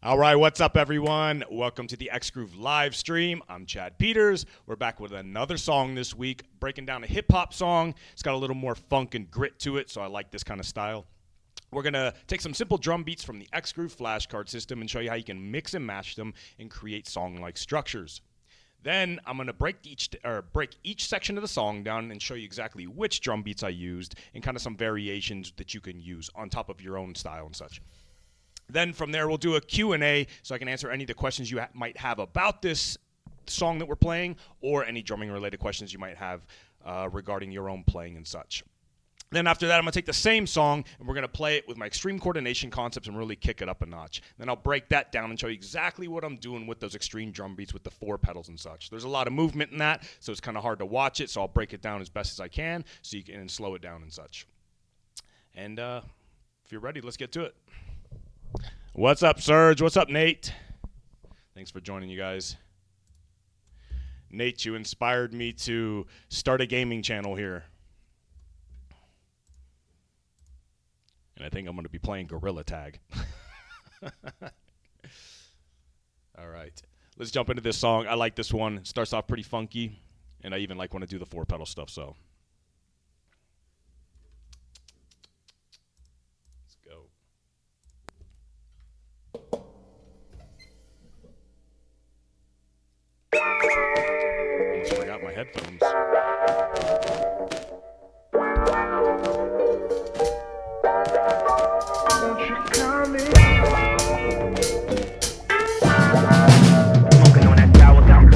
All right, what's up, everyone? Welcome to the Xgroove Livestream. I'm Chad Peters. We're back with another song this week, breaking down a hip-hop song. It's got a little more funk and grit to it, so I like this kind of style. We're going to take some simple drum beats from the Xgroove Flashcard System and show you how you can mix and match them and create song-like structures. Then I'm going to break each section of the song down and show you exactly which drum beats I used and kind of some variations that you can use on top of your own style and such. Then from there, we'll do a Q&A so I can answer any of the questions you might have about this song that we're playing or any drumming-related questions you might have regarding your own playing and such. Then after that, I'm going to take the same song, and we're going to play it with my extreme coordination concepts and really kick it up a notch. Then I'll break that down and show you exactly what I'm doing with those extreme drum beats with the 4 pedals and such. There's a lot of movement in that, so it's kind of hard to watch it, so I'll break it down as best as I can so you can slow it down and such. And if you're ready, let's get to it. What's up, Serge? What's up, Nate? Thanks for joining, you guys. Nate, you inspired me to start a gaming channel here. And I think I'm going to be playing Gorilla Tag. All right. Let's jump into this song. I like this one. It starts off pretty funky, and I even like when I do the 4-pedal stuff, so. Almost forgot my headphones. Don't you come in? Smoking on that sour gum.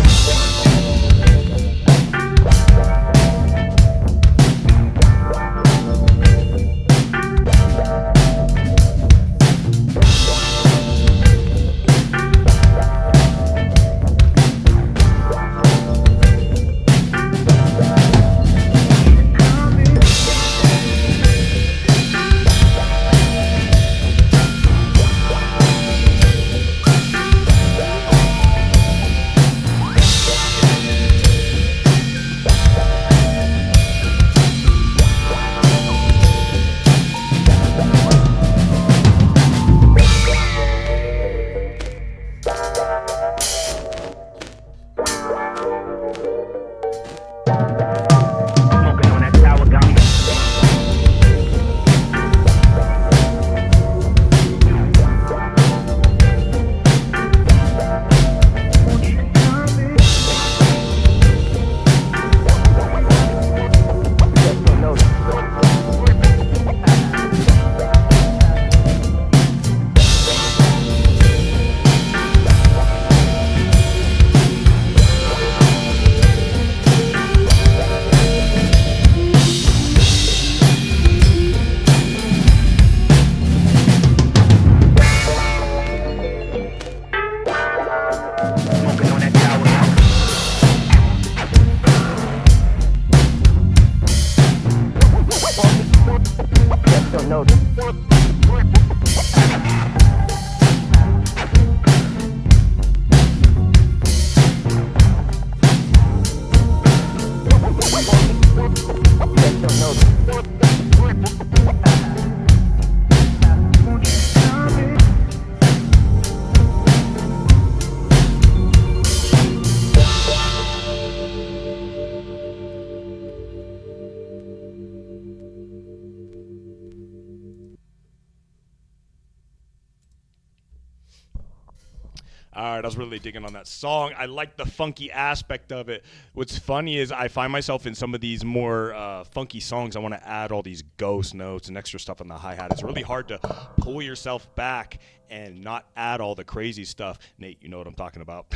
All right, I was really digging on that song. I like the funky aspect of it. What's funny is I find myself in some of these more funky songs, I want to add all these ghost notes and extra stuff on the hi-hat. It's really hard to pull yourself back and not add all the crazy stuff. Nate, you know what I'm talking about.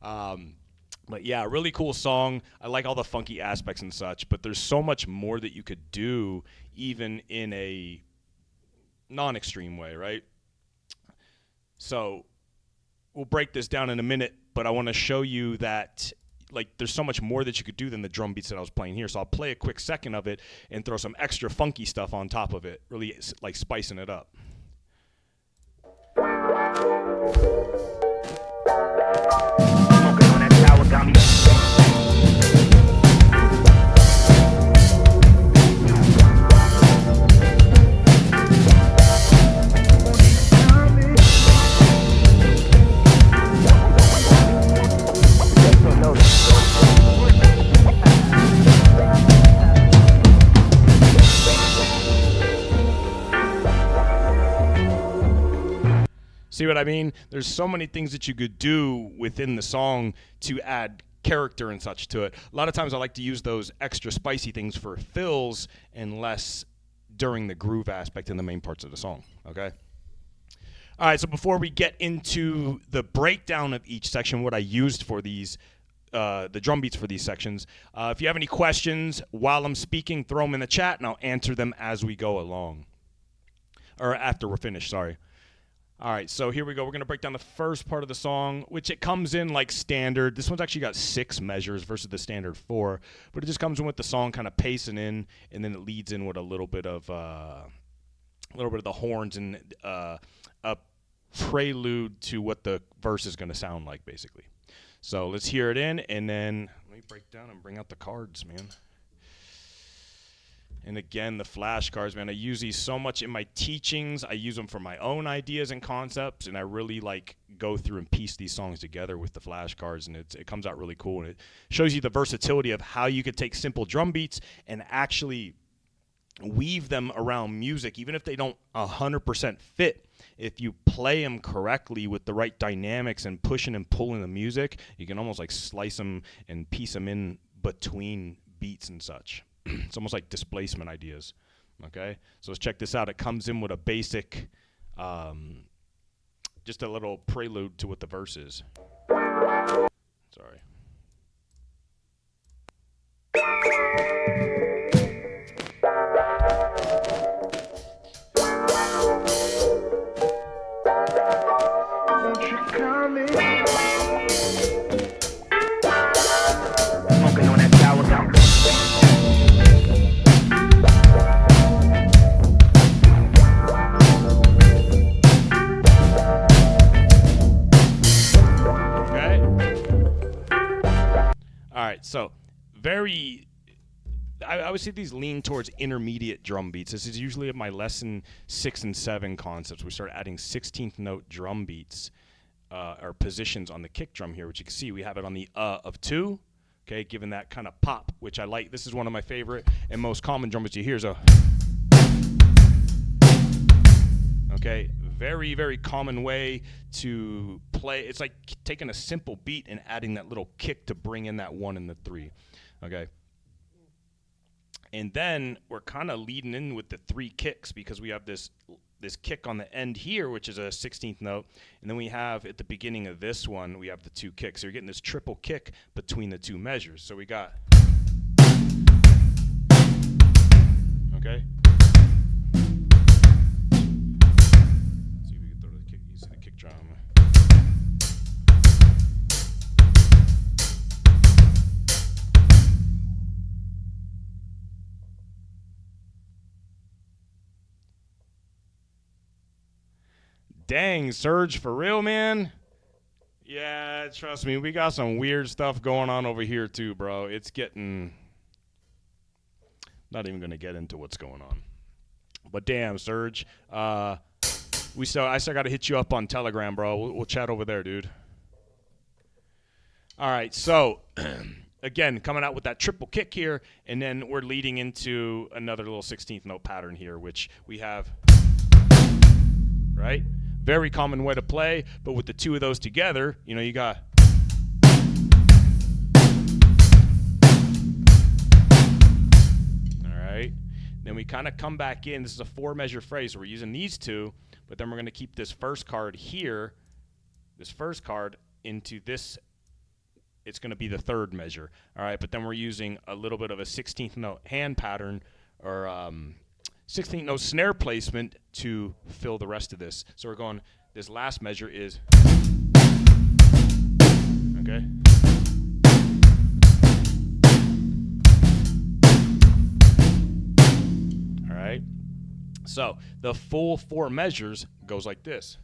But yeah, really cool song. I like all the funky aspects and such, but there's so much more that you could do even in a non-extreme way, right? So we'll break this down in a minute, but I want to show you that there's so much more that you could do than the drum beats that I was playing here. So I'll play a quick second of it and throw some extra funky stuff on top of it, really like spicing it up. Smoking on that sour gummy. See what I mean? There's so many things that you could do within the song to add character and such to it. A lot of times I like to use those extra spicy things for fills and less during the groove aspect in the main parts of the song, okay? All right, so before we get into the breakdown of each section, what I used for these, the drum beats for these sections, if you have any questions while I'm speaking, throw them in the chat and I'll answer them as we go along. Or after we're finished, sorry. All right, so here we go. We're going to break down the first part of the song, which it comes in like standard. This one's actually got 6 measures versus the standard 4, but it just comes in with the song kind of pacing in, and then it leads in with a little bit of the horns and a prelude to what the verse is going to sound like, basically. So let's hear it in, and then let me break down and bring out the cards, man. And again, the flashcards, man, I use these so much in my teachings. I use them for my own ideas and concepts, and I really like go through and piece these songs together with the flashcards, and it comes out really cool. And it shows you the versatility of how you could take simple drum beats and actually weave them around music, even if they don't 100% fit. If you play them correctly with the right dynamics and pushing and pulling the music, you can almost like slice them and piece them in between beats and such. It's almost like displacement ideas, okay? So let's check this out. It comes in with a basic, just a little prelude to what the verse is. Sorry. So I would say these lean towards intermediate drum beats. This is usually my lesson 6 and 7 concepts. We start adding 16th note drum beats or positions on the kick drum here, which you can see we have it on the of 2, okay, giving that kind of pop, which I like. This is one of my favorite and most common drum beats you hear. So, okay, very, very common way to play. It's like taking a simple beat and adding that little kick to bring in that 1 and the 3, okay? And then we're kind of leading in with the 3 kicks because we have this kick on the end here, which is a 16th note, and then we have at the beginning of this one, we have the 2 kicks. So you're getting this triple kick between the 2 measures. So we got, okay? Drum. Dang, Surge, for real, man? Yeah, trust me, we got some weird stuff going on over here too, bro. It's getting... Not even going to get into what's going on. But damn, Surge. I still got to hit you up on Telegram, bro. We'll chat over there, dude. All right, so again, coming out with that triple kick here, and then we're leading into another little 16th note pattern here, which we have, right? Very common way to play, but with the 2 of those together, you know, you got. All right, then we kind of come back in. This is a 4-measure phrase, so we're using these 2. But then we're going to keep this first card here, this first card, into this. It's going to be the 3rd measure. All right, but then we're using a little bit of a 16th note hand pattern or 16th note snare placement to fill the rest of this. So we're going, this last measure is, okay? All right. So the full 4 measures goes like this.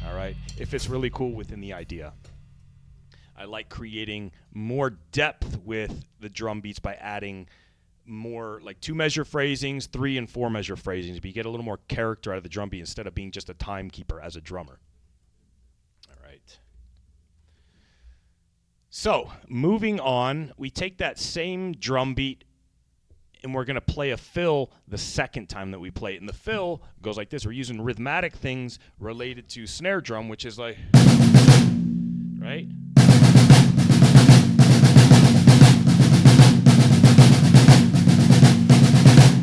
All right, it fits really cool within the idea. I like creating more depth with the drum beats by adding more like 2-measure phrasings, 3 and 4-measure phrasings, but you get a little more character out of the drum beat instead of being just a timekeeper as a drummer. So, moving on, we take that same drum beat and we're going to play a fill the second time that we play it. And the fill goes like this. We're using rhythmatic things related to snare drum, which is like, right?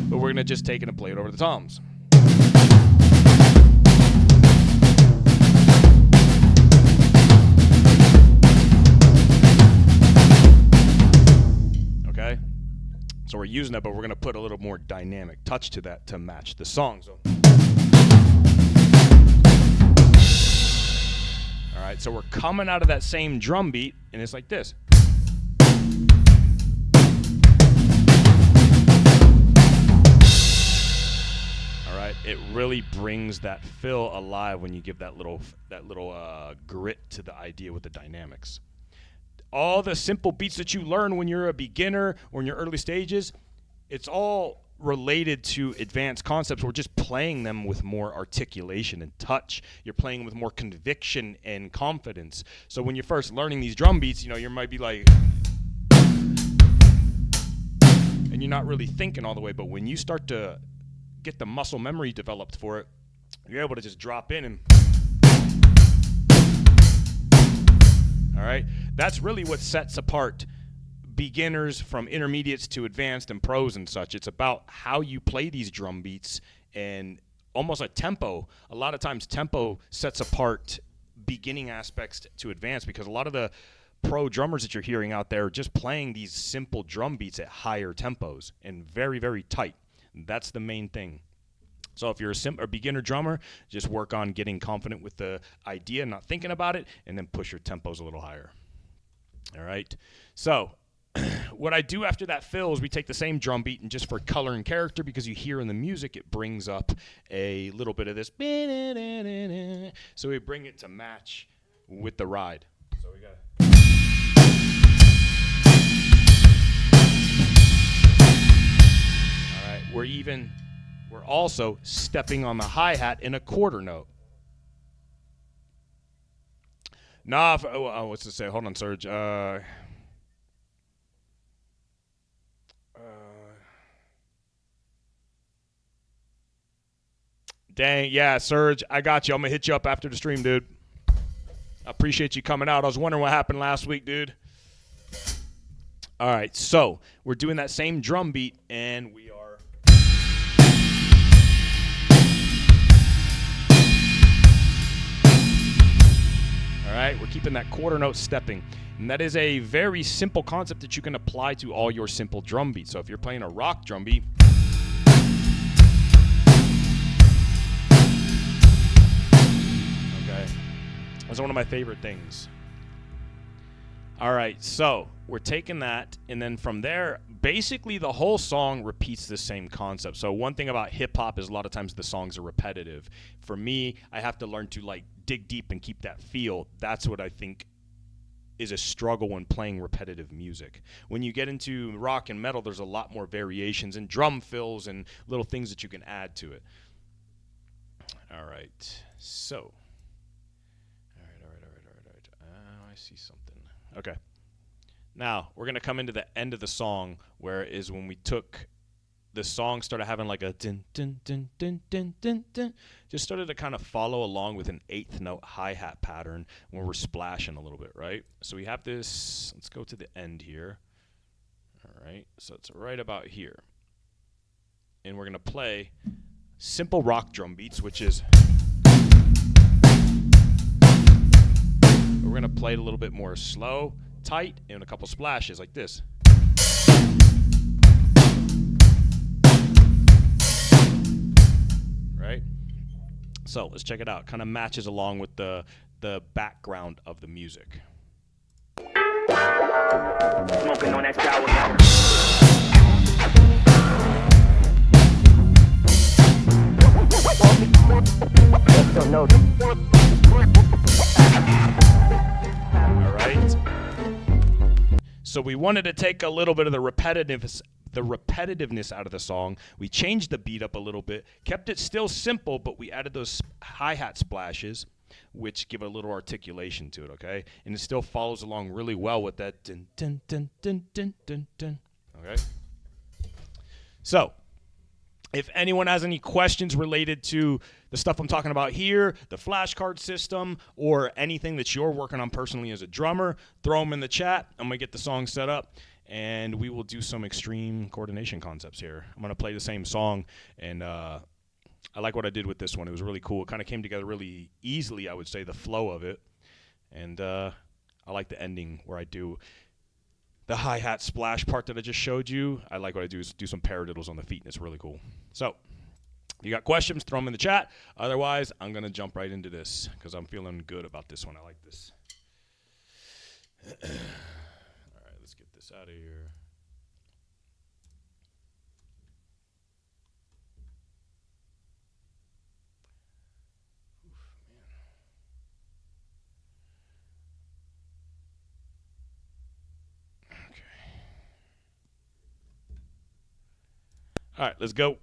But we're going to just take it and play it over the toms. So we're using that, but we're going to put a little more dynamic touch to that to match the song. So, all right, so we're coming out of that same drum beat, and it's like this. All right, it really brings that fill alive when you give that little grit to the idea with the dynamics. All the simple beats that you learn when you're a beginner or in your early stages, it's all related to advanced concepts. We're just playing them with more articulation and touch. You're playing with more conviction and confidence. So when you're first learning these drum beats, you might be like, and you're not really thinking all the way. But when you start to get the muscle memory developed for it, you're able to just drop in and... All right, that's really what sets apart beginners from intermediates to advanced and pros and such. It's about how you play these drum beats and almost like tempo. A lot of times tempo sets apart beginning aspects to advanced, because a lot of the pro drummers that you're hearing out there are just playing these simple drum beats at higher tempos and very, very tight. That's the main thing. So if you're a beginner drummer, just work on getting confident with the idea, not thinking about it, and then push your tempos a little higher. All right. So what I do after that fill is we take the same drum beat, and just for color and character, because you hear in the music, it brings up a little bit of this. So we bring it to match with the ride. So we got all right. We're also stepping on the hi-hat in a quarter note. Nah, what's to say? Hold on, Serge. Dang, yeah, Serge, I got you. I'm going to hit you up after the stream, dude. I appreciate you coming out. I was wondering what happened last week, dude. All right, so we're doing that same drum beat, and we are... All right, we're keeping that quarter note stepping. And that is a very simple concept that you can apply to all your simple drum beats. So if you're playing a rock drum beat, okay, that's one of my favorite things. All right, so we're taking that, and then from there, basically the whole song repeats the same concept. So one thing about hip-hop is a lot of times the songs are repetitive. For me, I have to learn to dig deep and keep that feel. That's what I think is a struggle when playing repetitive music. When you get into rock and metal, there's a lot more variations and drum fills and little things that you can add to it. All right, so, all right. I see something. Okay. Now, we're going to come into the end of the song, where is when we took the song, started having like a dun, dun, dun, dun, dun, dun, dun. Just started to kind of follow along with an eighth note hi-hat pattern where we're splashing a little bit, right? So we have this, let's go to the end here. All right, so it's right about here. And we're going to play simple rock drum beats, which is... We're going to play it a little bit more slow, tight, and a couple splashes like this. Right? So let's check it out. Kind of matches along with the background of the music. Smoking on that All right. So we wanted to take a little bit of the repetitiveness out of the song. We changed the beat up a little bit, kept it still simple, but we added those hi-hat splashes. which give a little articulation to it, okay? And it still follows along really well with that dun, dun, dun, dun, dun, dun, dun, okay? So, if anyone has any questions related to the stuff I'm talking about here, the flashcard system, or anything that you're working on personally as a drummer, throw them in the chat. I'm going to get the song set up, and we will do some extreme coordination concepts here. I'm going to play the same song, and I like what I did with this one. It was really cool. It kind of came together really easily, I would say, the flow of it. And I like the ending where I do the hi-hat splash part that I just showed you. I like what I do is do some paradiddles on the feet, and it's really cool. So if you got questions, throw them in the chat. Otherwise, I'm going to jump right into this because I'm feeling good about this one. I like this. All right, let's get this out of here. All right, let's go.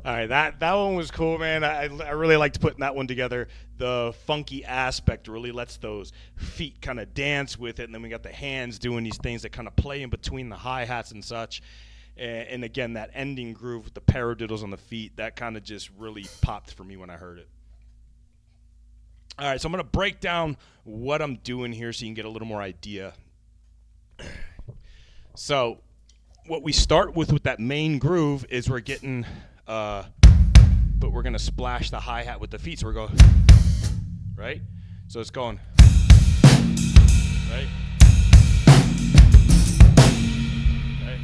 All right, that one was cool, man. I really liked putting that one together. The funky aspect really lets those feet kind of dance with it, and then we got the hands doing these things that kind of play in between the hi-hats and such. And again, that ending groove with the paradiddles on the feet, that kind of just really popped for me when I heard it. All right, so I'm going to break down what I'm doing here so you can get a little more idea. So what we start with that main groove is we're getting... but we're going to splash the hi-hat with the feet. So we're going, right? So it's going, right? Right?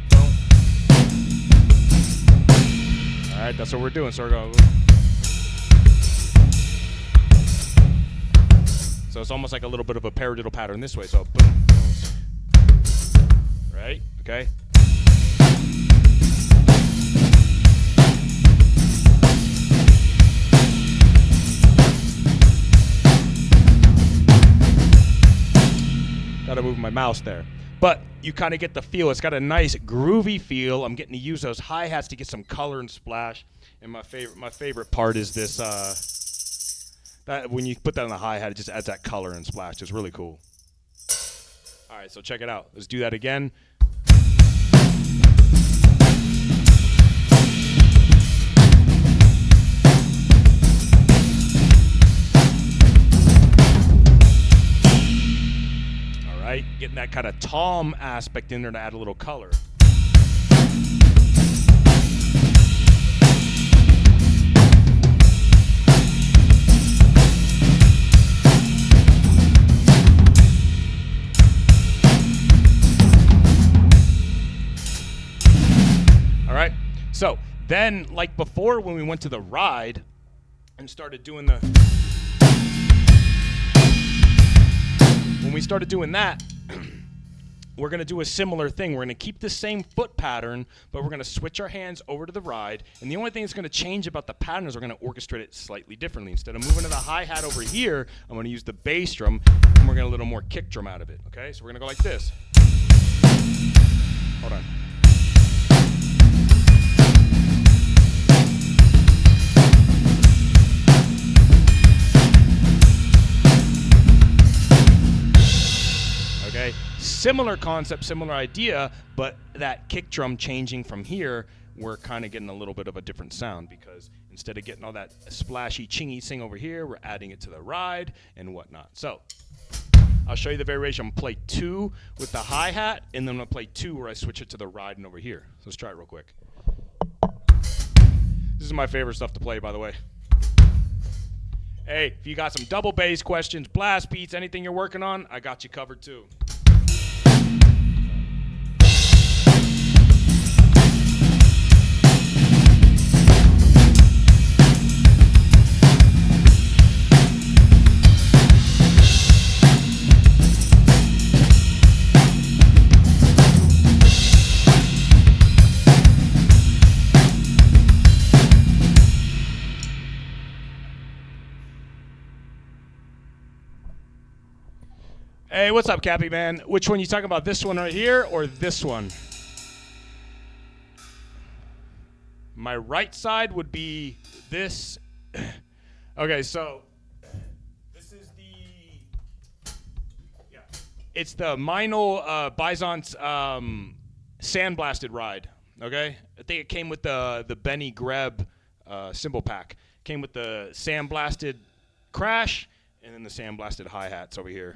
Boom. All right, that's what we're doing. So we're going. So it's almost like a little bit of a paradiddle pattern this way. So boom, boom. Right? Okay? Gotta move my mouse there. but you kind of get the feel. It's got a nice groovy feel. I'm getting to use those hi-hats to get some color and splash. And my favorite part is this, that when you put that on the hi-hat, it just adds that color and splash. It's really cool. All right, so check it out. Let's do that again. Getting that kind of tom aspect in there to add a little color. All right, so then like before when we went to the ride and started doing the, when we started doing that, we're going to do a similar thing. We're going to keep the same foot pattern, but we're going to switch our hands over to the ride. And the only thing that's going to change about the pattern is we're going to orchestrate it slightly differently. Instead of moving to the hi-hat over here, I'm going to use the bass drum, and we're going to get a little more kick drum out of it. Okay, so we're going to go like this. Hold on. Okay, similar concept, similar idea, but that kick drum changing from here, we're kind of getting a little bit of a different sound because instead of getting all that splashy, chingy thing over here, we're adding it to the ride and whatnot. So I'll show you the variation. I'm going to play 2 with the hi-hat, and then I'm going to play 2 where I switch it to the ride and over here. So let's try it real quick. This is my favorite stuff to play, by the way. Hey, if you got some double bass questions, blast beats, anything you're working on, I got you covered too. Hey, what's up, Cappy, man? Which one you talking about, this one right here or this one? My right side would be this. Okay, so this is the, yeah, it's the Meinl Bison's sandblasted ride, okay? I think it came with the Benny Greb cymbal pack. Came with the sandblasted crash and then the sandblasted hi-hats over here.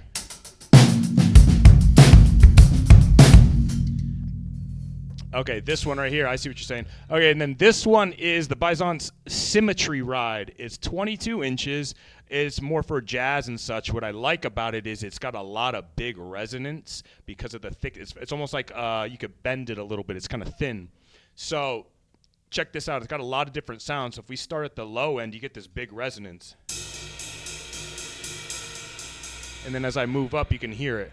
Okay, this one right here, I see what you're saying. Okay, and then this one is the Bison's Symmetry Ride. It's 22 inches. It's more for jazz and such. What I like about it is it's got a lot of big resonance because of the thick. It's almost like you could bend it a little bit. It's kind of thin. So check this out. It's got a lot of different sounds. So if we start at the low end, you get this big resonance. And then as I move up, you can hear it.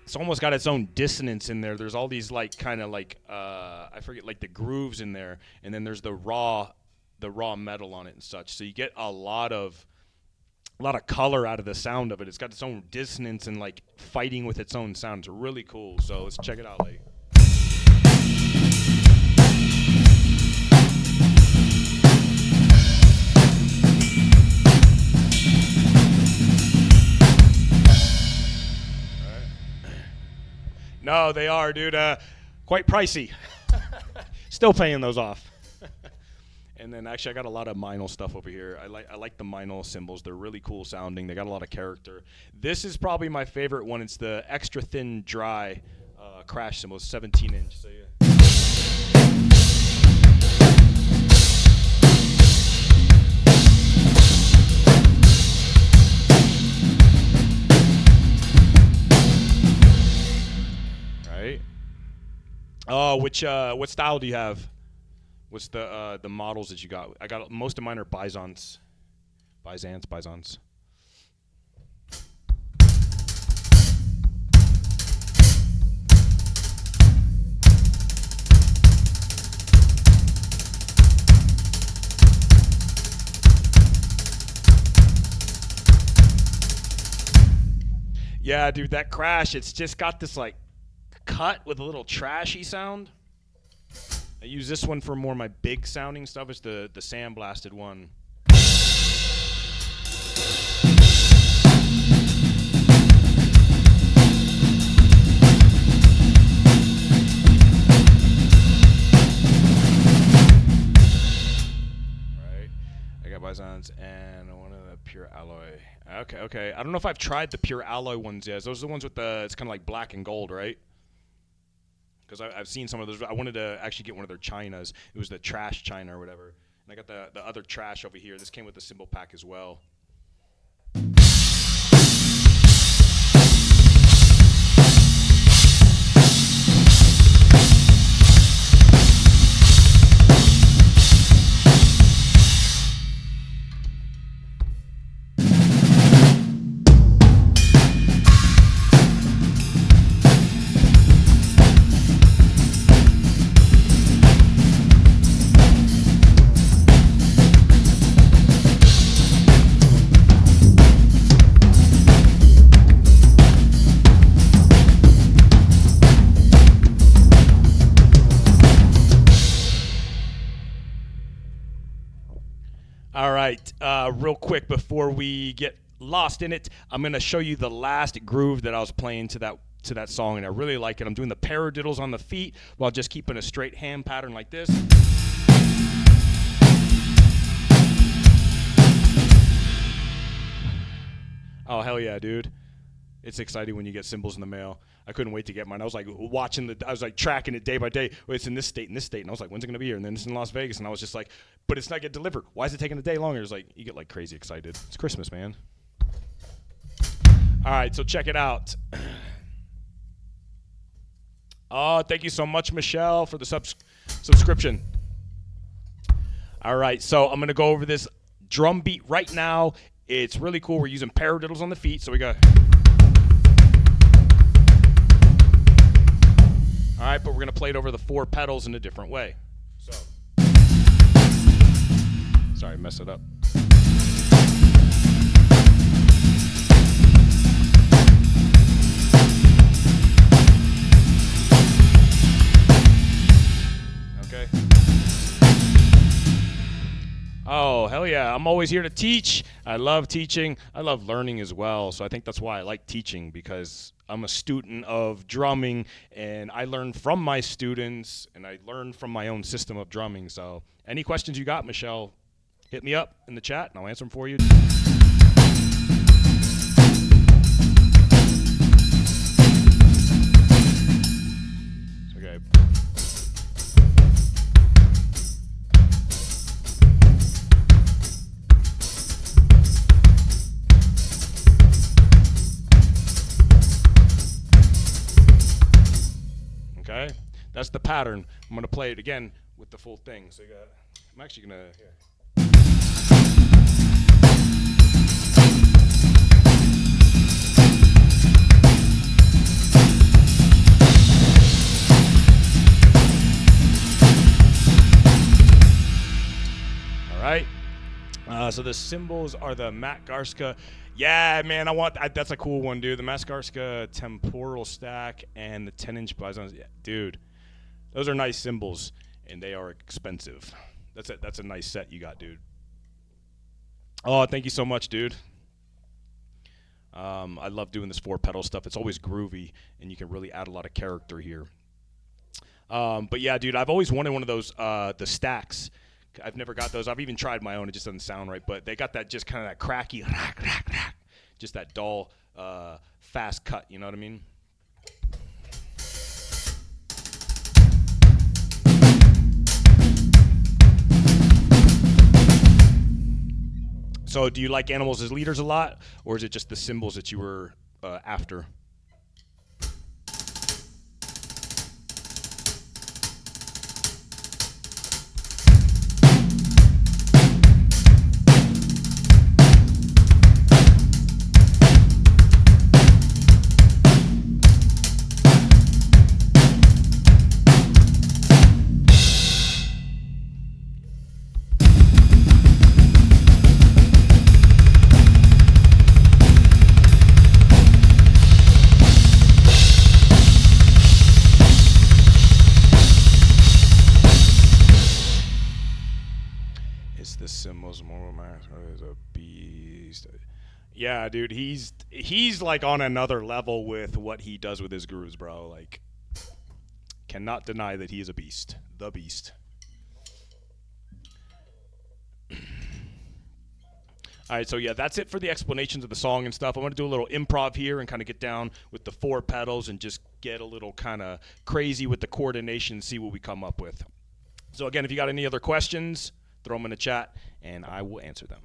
It's almost got its own dissonance in there. There's all these like kind of like I forget, like the grooves in there, and then there's the raw metal on it and such. So you get a lot of color out of the sound of it. It's got its own dissonance and like fighting with its own sound. It's really cool. So let's check it out, like. No, they are, dude. Quite pricey. Still paying those off. And then actually, I got a lot of Meinl stuff over here. I like the Meinl cymbals. They're really cool sounding. They got a lot of character. This is probably my favorite one. It's the extra thin, dry crash cymbal, 17 inch. So yeah. Oh, what style do you have? What's the models that you got? I got most of mine are Bisons. Yeah, dude, that crash, it's just got this like cut with a little trashy sound. I use this one for more my big sounding stuff. It's the sandblasted one. Right. I got Bisons and one of the pure alloy. Okay. I don't know if I've tried the pure alloy ones yet. Those are the ones with the, it's kind of like black and gold, right? Because I've seen some of those. I wanted to actually get one of their Chinas. It was the trash China or whatever. And I got the other trash over here. This came with the cymbal pack as well. All right, real quick before we get lost in it, I'm going to show you the last groove that I was playing to that song, and I really like it. I'm doing the paradiddles on the feet while just keeping a straight hand pattern like this. Oh, hell yeah, dude. It's exciting when you get cymbals in the mail. I couldn't wait to get mine. I was like I was like tracking it day by day. Well, it's in this state, and I was like, when's it gonna be here? And then it's in Las Vegas, and I was just like, but it's not getting delivered. Why is it taking a day longer? It's like you get like crazy excited. It's Christmas, man. All right, so check it out. Oh, thank you so much, Michelle, for the subscription. All right, so I'm gonna go over this drum beat right now. It's really cool. We're using paradiddles on the feet, so we got. All right, but we're going to play it over the 4 pedals in a different way. So, sorry, mess it up. Okay. Oh, hell yeah. I'm always here to teach. I love teaching. I love learning as well. So I think that's why I like teaching, because I'm a student of drumming, and I learn from my students, and I learn from my own system of drumming. So any questions you got, Michelle, hit me up in the chat, and I'll answer them for you. Okay. Okay, that's the pattern. I'm gonna play it again with the full thing. So you got, I'm actually gonna, here. All right. So the cymbals are the Matt Garska. Yeah, man, that's a cool one, dude. The Matt Garska temporal stack and the 10-inch Bisons. Yeah, dude, those are nice cymbals, and they are expensive. That's a nice set you got, dude. Oh, thank you so much, dude. I love doing this 4-pedal stuff. It's always groovy, and you can really add a lot of character here. But yeah, dude, I've always wanted one of those, the stacks. I've never got those. I've even tried my own. It just doesn't sound right. But they got that just kind of that cracky, just that dull, fast cut. You know what I mean? So do you like animals as leaders a lot, or is it just the cymbals that you were after? Yeah, dude, he's like on another level with what he does with his grooves, bro. Like, cannot deny that he is a beast. The beast. All right, so yeah, that's it for the explanations of the song and stuff. I'm going to do a little improv here and kind of get down with the 4 pedals and just get a little kind of crazy with the coordination, see what we come up with. So again, if you got any other questions, throw them in the chat, and I will answer them.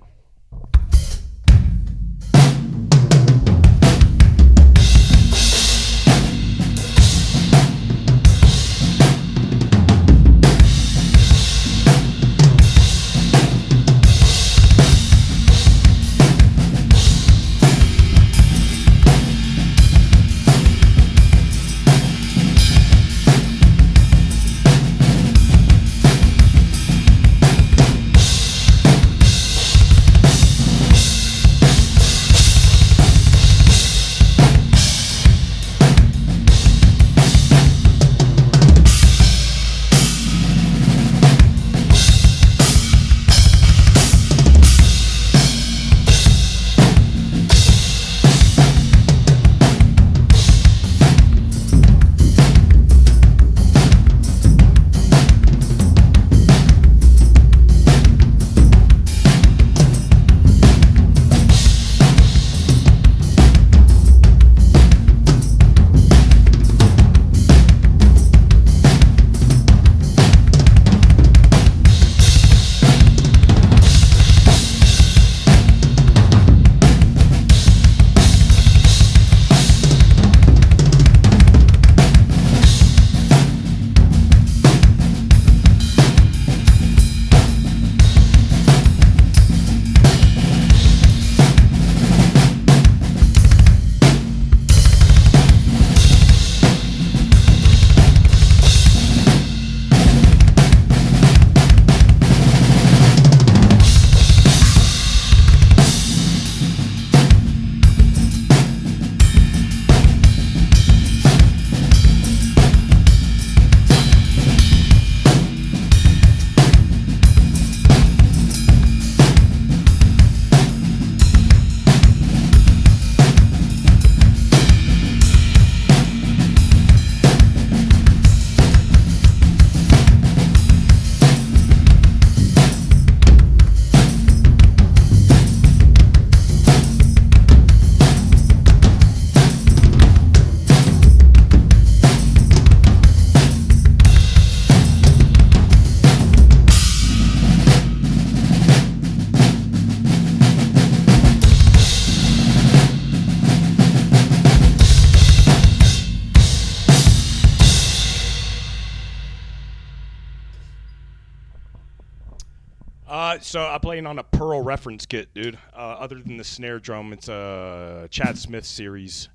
So I'm playing on a Pearl reference kit, dude. Other than the snare drum, it's a Chad Smith series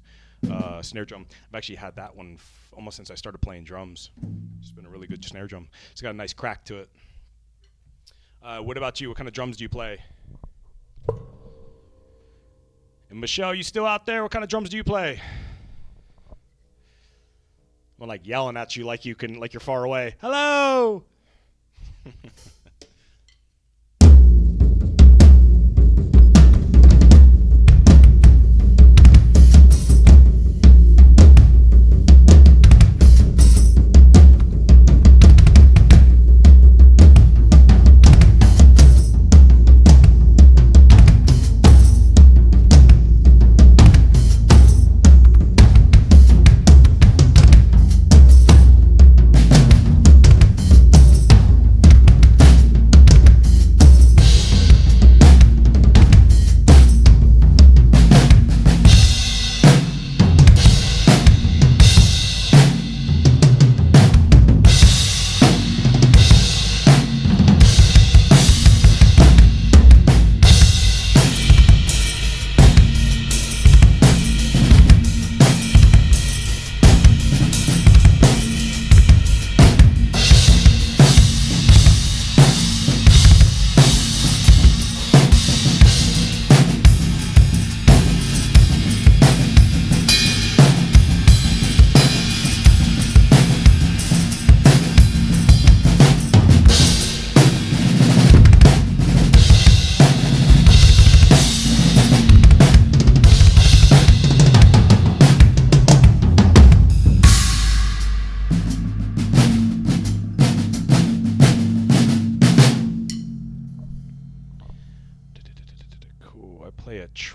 snare drum. I've actually had that one almost since I started playing drums. It's been a really good snare drum. It's got a nice crack to it. What about you? What kind of drums do you play? And Michelle, you still out there? What kind of drums do you play? I'm like yelling at you like you're far away. Hello.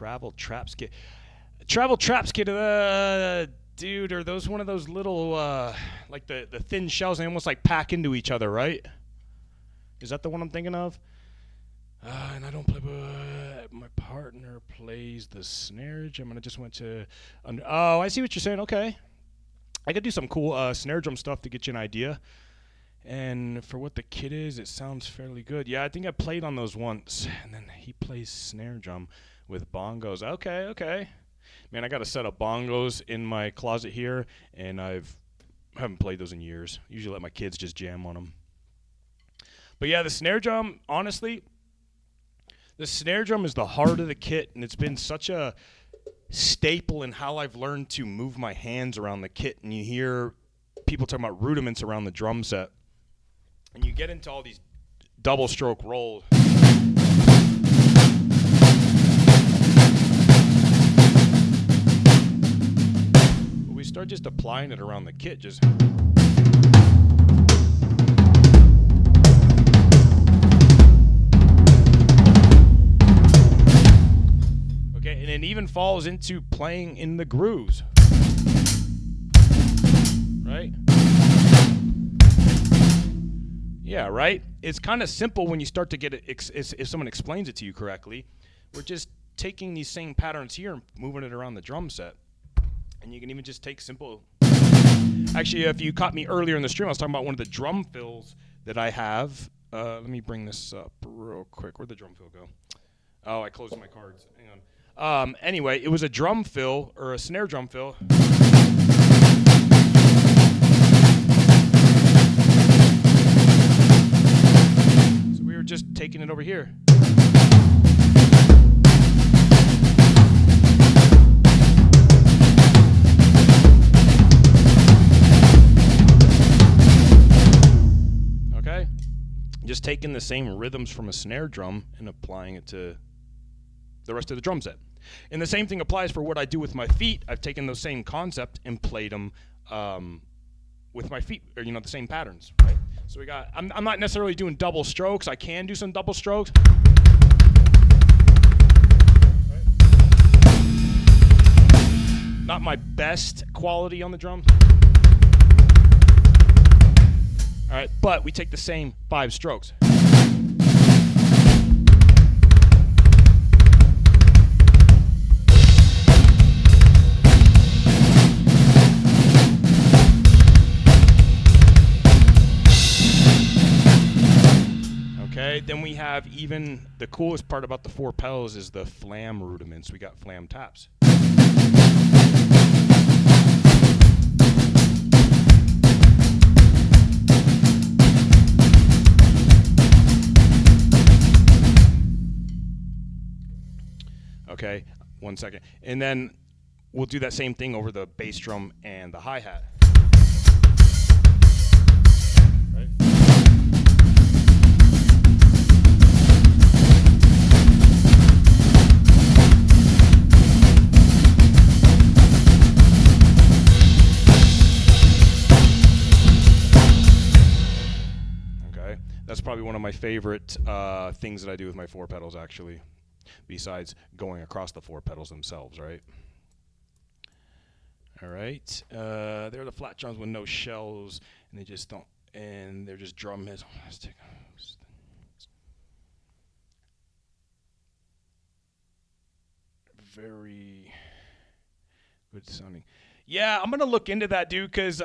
travel traps kit. Travel traps kit, dude, are those one of those little, like the thin shells? They almost like pack into each other, right? Is that the one I'm thinking of? And I don't play, but my partner plays the snare drum, and I just went to, oh, I see what you're saying. Okay. I could do some cool snare drum stuff to get you an idea. And for what the kit is, it sounds fairly good. Yeah, I think I played on those once. And then he plays snare drum with bongos. Okay, okay. Man, I got a set of bongos in my closet here, and I haven't played those in years. Usually let my kids just jam on them. But yeah, the snare drum, honestly, the snare drum is the heart of the kit, and it's been such a staple in how I've learned to move my hands around the kit. And you hear people talking about rudiments around the drum set, and you get into all these double stroke rolls. But we start just applying it around the kit, just and it even falls into playing in the grooves, right? Yeah, right? It's kind of simple when you start to get it, if someone explains it to you correctly. We're just taking these same patterns here and moving it around the drum set. And you can even just take simple. Actually, if you caught me earlier in the stream, I was talking about one of the drum fills that I have. Let me bring this up real quick. Where'd the drum fill go? Oh, I closed my cards. Hang on. Anyway, it was a drum fill, or a snare drum fill. So we were just taking it over here. Okay? Just taking the same rhythms from a snare drum and applying it to the rest of the drum set. And the same thing applies for what I do with my feet. I've taken those same concept and played them with my feet, or the same patterns, right? So we got, I'm not necessarily doing double strokes. I can do some double strokes. Right? Not my best quality on the drums. All right, but we take the same 5 strokes. Okay, then we have even the coolest part about the 4 pedals is the flam rudiments. We got flam taps. Okay, 1 second. And then we'll do that same thing over the bass drum and the hi-hat. Right? Okay, that's probably one of my favorite things that I do with my 4 pedals, actually. Besides going across the 4 pedals themselves, right? All right. They're the flat drums with no shells, and they just don't, and they're just drum heads. Oh, let's take very good sounding. Yeah, I'm going to look into that, dude, because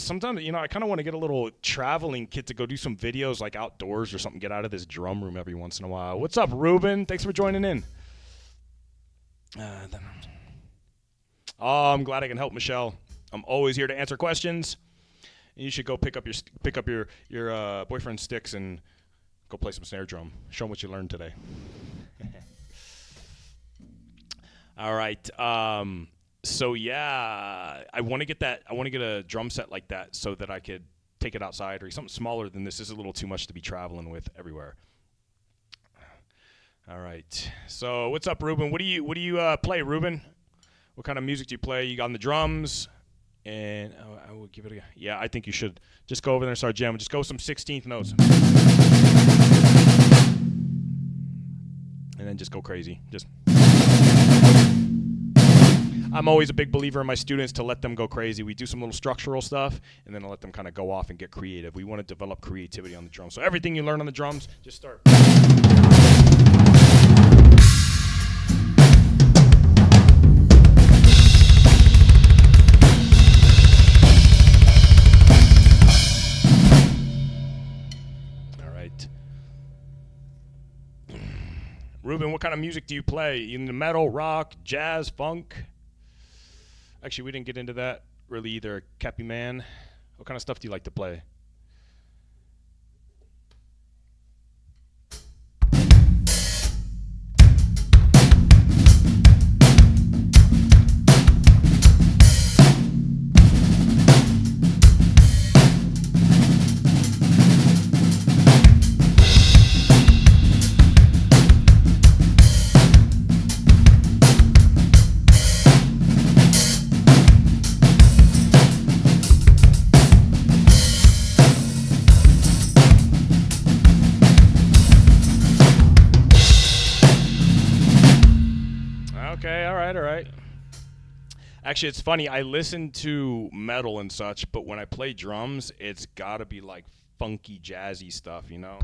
sometimes, I kind of want to get a little traveling kit to go do some videos, like outdoors or something, get out of this drum room every once in a while. What's up, Ruben? Thanks for joining in. I'm glad I can help, Michelle. I'm always here to answer questions. And you should go pick up your boyfriend's sticks and go play some snare drum. Show him what you learned today. All right. So yeah, I want to get that. I want to get a drum set like that so that I could take it outside, or something smaller than this. This is a little too much to be traveling with everywhere. All right. So what's up, Ruben? What do you play, Ruben? What kind of music do you play? You got on the drums, and I will give it a yeah. I think you should just go over there and start jamming. Just go some 16th notes, and then just go crazy. Just. I'm always a big believer in my students to let them go crazy. We do some little structural stuff, and then I let them kind of go off and get creative. We want to develop creativity on the drums. So everything you learn on the drums, just start. Ruben, what kind of music do you play? In the metal, rock, jazz, funk? Actually, we didn't get into that really either. Cappy Man, what kind of stuff do you like to play? Okay, all right. Actually, it's funny. I listen to metal and such, but when I play drums, it's got to be like funky, jazzy stuff, you know?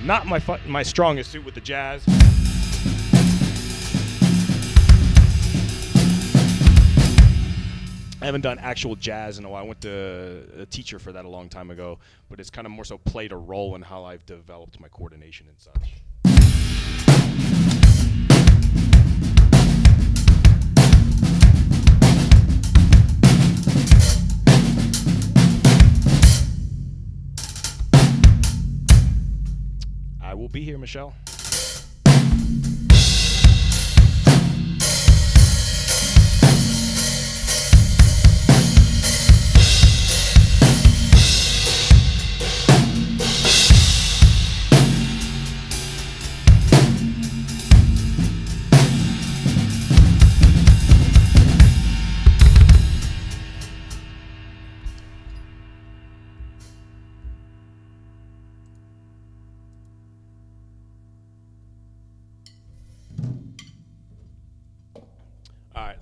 Not my strongest suit with the jazz. I haven't done actual jazz in a while. I went to a teacher for that a long time ago, but it's kind of more so played a role in how I've developed my coordination and such. I will be here, Michelle.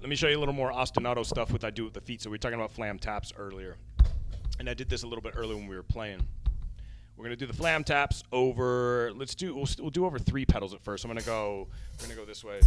Let me show you a little more ostinato stuff what I do with the feet. So we were talking about flam taps earlier. And I did this a little bit earlier when we were playing. We're gonna do the flam taps over, we'll do over 3 pedals at first. We're gonna go this way.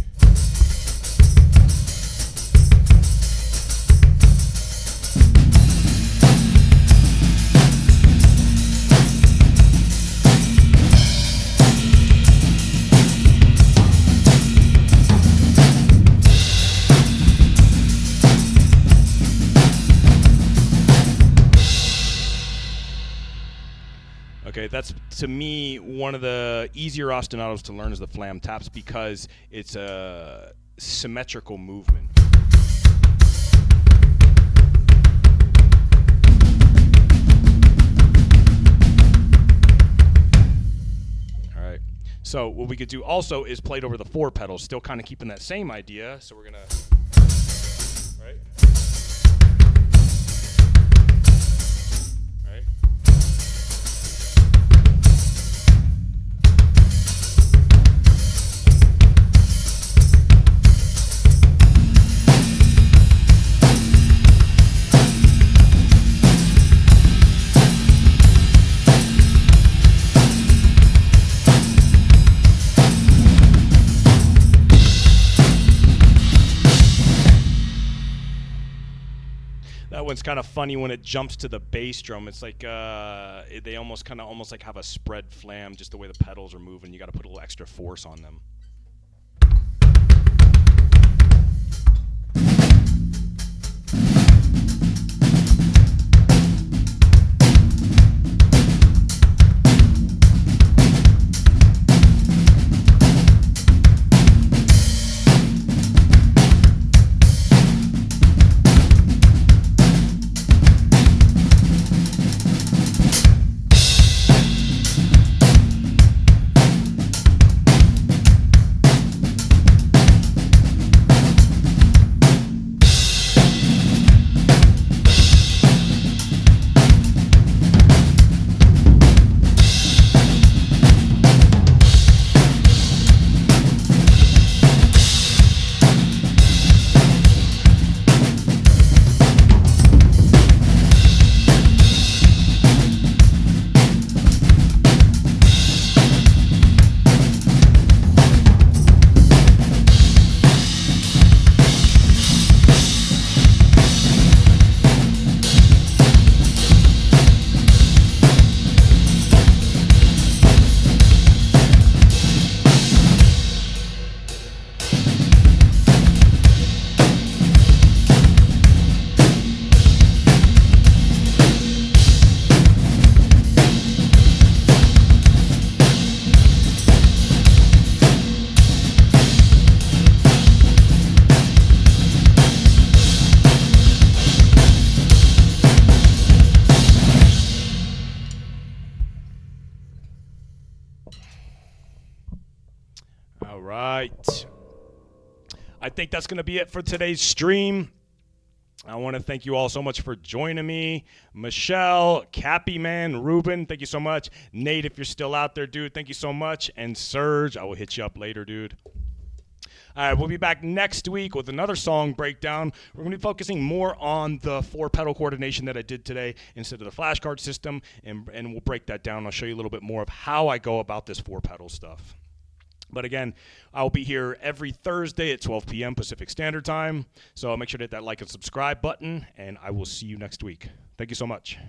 Okay, that's, to me, one of the easier ostinatos to learn is the flam taps because it's a symmetrical movement. All right, so what we could do also is play it over the 4 pedals, still kind of keeping that same idea. So we're gonna, right? That one's kind of funny when it jumps to the bass drum. It's like they almost like have a spread flam, just the way the pedals are moving. You got to put a little extra force on them. All right. I think that's going to be it for today's stream. I want to thank you all so much for joining me. Michelle, Cappy Man, Ruben, thank you so much. Nate, if you're still out there, dude, thank you so much. And Serge, I will hit you up later, dude. All right, we'll be back next week with another song breakdown. We're going to be focusing more on the 4-pedal coordination that I did today instead of the flashcard system, and we'll break that down. I'll show you a little bit more of how I go about this 4-pedal stuff. But again, I'll be here every Thursday at 12 p.m. Pacific Standard Time, so make sure to hit that like and subscribe button, and I will see you next week. Thank you so much.